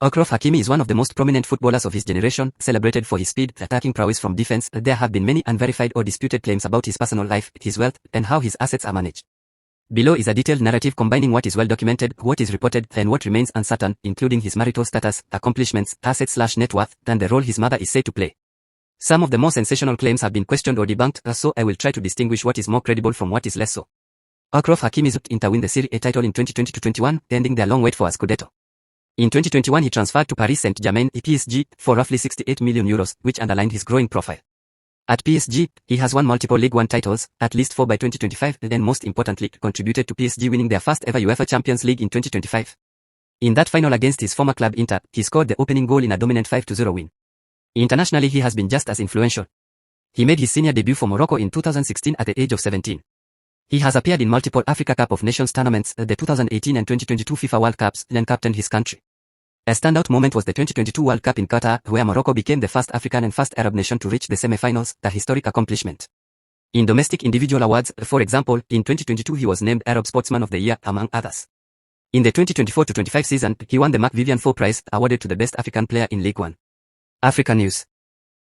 Achraf Hakimi is one of the most prominent footballers of his generation, celebrated for his speed, attacking prowess from defense. There have been many unverified or disputed claims about his personal life, his wealth, and how his assets are managed. Below is a detailed narrative combining what is well documented, what is reported, and what remains uncertain, including his marital status, accomplishments, assets/net worth, and the role his mother is said to play. Some of the more sensational claims have been questioned or debunked, so I will try to distinguish what is more credible from what is less so. Achraf Hakimi looked Inter win the Serie A title in 2020-21, ending their long wait for a Scudetto. In 2021 he transferred to Paris Saint-Germain (PSG) for roughly €68 million, which underlined his growing profile. At PSG, he has won multiple Ligue 1 titles, at least 4 by 2025, and most importantly, contributed to PSG winning their first ever UEFA Champions League in 2025. In that final against his former club Inter, he scored the opening goal in a dominant 5-0 win. Internationally he has been just as influential. He made his senior debut for Morocco in 2016 at the age of 17. He has appeared in multiple Africa Cup of Nations tournaments, the 2018 and 2022 FIFA World Cups, and captained his country. A standout moment was the 2022 World Cup in Qatar, where Morocco became the first African and first Arab nation to reach the semi-finals, a historic accomplishment. In domestic individual awards, for example, in 2022 he was named Arab Sportsman of the Year, among others. In the 2024-25 season, he won the Marc Vivian Foe Prize, awarded to the best African player in League One. Africa News.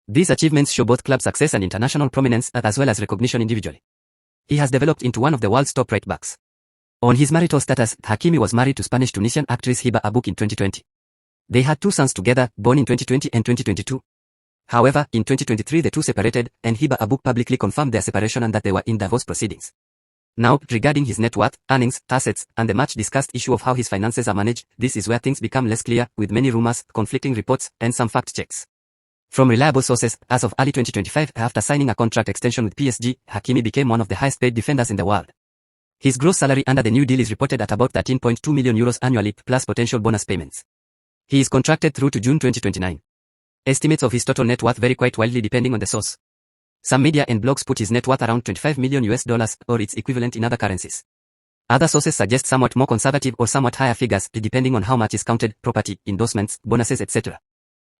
These achievements show both club success and international prominence, as well as recognition individually. He has developed into one of the world's top right backs. On his marital status, Hakimi was married to Spanish-Tunisian actress Hiba Abouk in 2020. They had 2 sons together, born in 2020 and 2022. However, in 2023 the two separated, and Hiba Abouk publicly confirmed their separation and that they were in divorce proceedings. Now, regarding his net worth, earnings, assets, and the much discussed issue of how his finances are managed, this is where things become less clear, with many rumors, conflicting reports, and some fact checks. From reliable sources, as of early 2025, after signing a contract extension with PSG, Hakimi became one of the highest paid defenders in the world. His gross salary under the new deal is reported at about €13.2 million annually, plus potential bonus payments. He is contracted through to June 2029. Estimates of his total net worth vary quite wildly depending on the source. Some media and blogs put his net worth around $25 million, or its equivalent in other currencies. Other sources suggest somewhat more conservative or somewhat higher figures, depending on how much is counted, property, endorsements, bonuses, etc.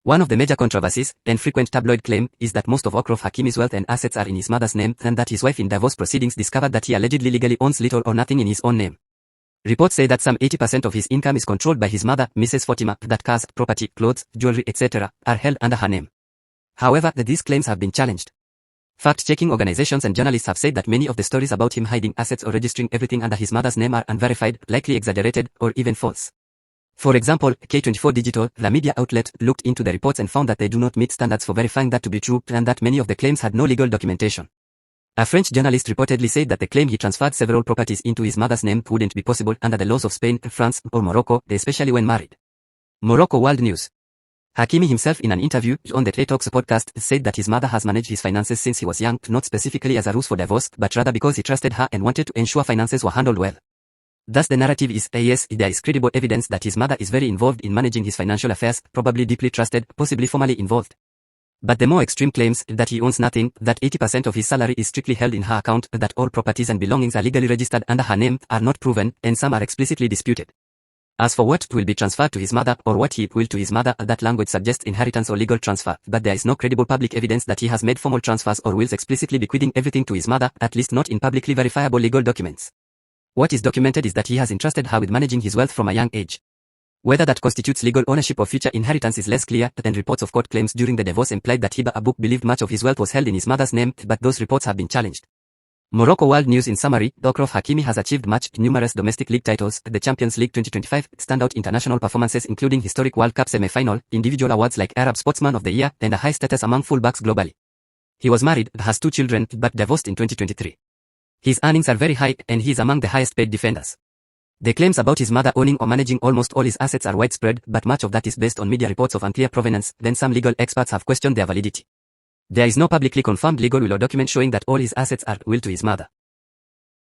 One of the major controversies, and frequent tabloid claim, is that most of Achraf Hakimi's wealth and assets are in his mother's name, and that his wife in divorce proceedings discovered that he allegedly legally owns little or nothing in his own name. Reports say that some 80% of his income is controlled by his mother, Mrs. Fatima, that cars, property, clothes, jewelry, etc., are held under her name. However, these claims have been challenged. Fact-checking organizations and journalists have said that many of the stories about him hiding assets or registering everything under his mother's name are unverified, likely exaggerated, or even false. For example, K24 Digital, the media outlet, looked into the reports and found that they do not meet standards for verifying that to be true, and that many of the claims had no legal documentation. A French journalist reportedly said that the claim he transferred several properties into his mother's name wouldn't be possible under the laws of Spain, France, or Morocco, especially when married. Morocco World News. Hakimi himself in an interview on the Play Talks podcast said that his mother has managed his finances since he was young, not specifically as a ruse for divorce, but rather because he trusted her and wanted to ensure finances were handled well. Thus the narrative is, yes, there is credible evidence that his mother is very involved in managing his financial affairs, probably deeply trusted, possibly formally involved. But the more extreme claims, that he owns nothing, that 80% of his salary is strictly held in her account, that all properties and belongings are legally registered under her name, are not proven, and some are explicitly disputed. As for what will be transferred to his mother, or what he will to his mother, that language suggests inheritance or legal transfer, but there is no credible public evidence that he has made formal transfers or wills explicitly bequeathing everything to his mother, at least not in publicly verifiable legal documents. What is documented is that he has entrusted her with managing his wealth from a young age. Whether that constitutes legal ownership of future inheritance is less clear, and reports of court claims during the divorce implied that Hiba Abouk believed much of his wealth was held in his mother's name, but those reports have been challenged. Morocco World News. In summary, Achraf Hakimi has achieved numerous domestic league titles, the Champions League 2025, standout international performances including historic World Cup semi-final, individual awards like Arab Sportsman of the Year, and a high status among fullbacks globally. He was married, has 2 children, but divorced in 2023. His earnings are very high, and he is among the highest paid defenders. The claims about his mother owning or managing almost all his assets are widespread, but much of that is based on media reports of unclear provenance, then some legal experts have questioned their validity. There is no publicly confirmed legal will or document showing that all his assets are will to his mother.